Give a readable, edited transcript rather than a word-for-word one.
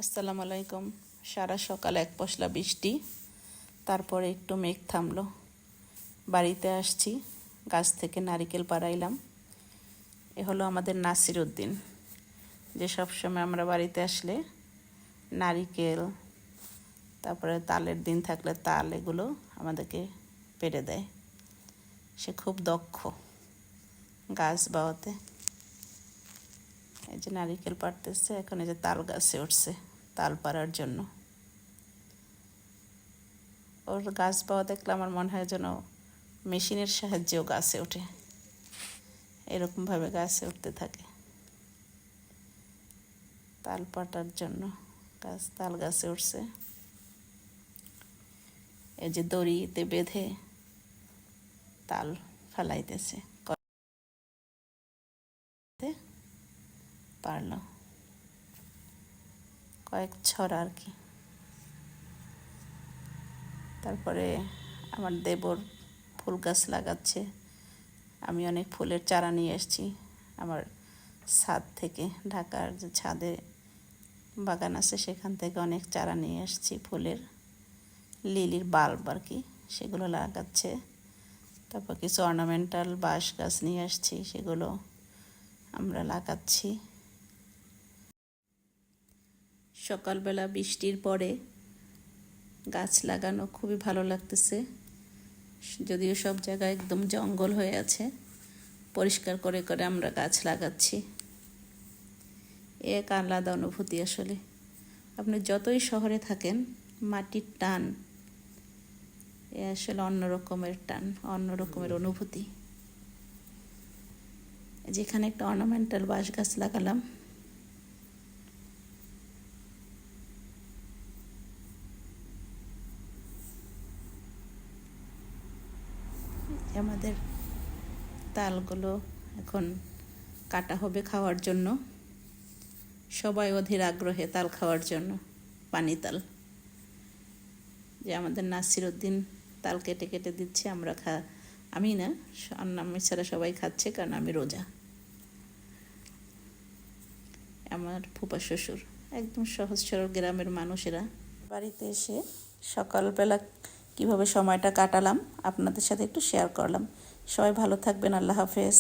আসসালামু আলাইকুম। সারা সকাল এক পশলা বৃষ্টি, তারপরে একটু মেঘ থামলো। বাড়িতে আসছি, গাছ থেকে নারিকেল পাড়াইলাম। এ হলো আমাদের নাসির উদ্দিন, যে সবসময় আমরা বাড়িতে আসলে নারিকেল, তারপরে তালের দিন থাকলে তাল, এগুলো আমাদেরকে পেড়ে দেয়। সে খুব দক্ষ গাছ বাওয়াতে। এই যে নারিকেল পাড়তেছে, এখন এই যে তাল গাছে উঠছে তাল পাড়ার জন্য। ওর গাছ পাওয়া দেখলে আমার মনে হয় যেন মেশিনের সাহায্যেও গাছে ওঠে, এরকমভাবে গাছে উঠতে থাকে তাল পাটার জন্য। তাল গাছে উঠছে। এই যে দড়িতে বেঁধে তাল ফেলাইতেছে, পারল কয়েক ছড়া আর কি। তারপরে আমার দেবর ফুল গাছ লাগাচ্ছে। আমি অনেক ফুলের চারা নিয়ে এসেছি আমার ছাদ থেকে। ঢাকার যে ছাদে বাগান আছে, সেখান থেকে অনেক চারা নিয়ে এসেছি ফুলের, লিলির বাল্ব আর কি, সেগুলো লাগাচ্ছে। তারপর কিছু অর্নামেন্টাল বাঁশ গাছ নিয়ে আসছি, সেগুলো আমরা লাগাচ্ছি। সকালবেলা বৃষ্টির পরে গাছ লাগানো খুবই ভালো লাগতেছে। যদিও সব জায়গায় একদম জঙ্গল হয়ে আছে, পরিষ্কার করে করে আমরা গাছ লাগাচ্ছি। এক আলাদা অনুভূতি আসলে। আপনি যতই শহরে থাকেন, মাটির টান এ আসলে অন্যরকমের টান, অন্যরকমের অনুভূতি। যেখানে একটা অর্নামেন্টাল বাঁশ গাছ লাগালাম, আমাদের তালগুলো এখন কাটা হবে খাওয়ার জন্য। সবাই অধীর আগ্রহে তাল খাওয়ার জন্য। পানি তাল, যে আমাদের নাসির উদ্দিন তাল কেটে কেটে দিচ্ছে, আমরা আমি না, আমি ছাড়া সবাই খাচ্ছে, কারণ আমি রোজা। আমার ফুপা শ্বশুর একদম সহজ সরল গ্রামের মানুষেরা। বাড়িতে এসে সকালবেলা কিভাবে সময়টা কাটালাম আপনাদের সাথে একটু শেয়ার করলাম। সবাই ভালো থাকবেন। আল্লাহ হাফেজ।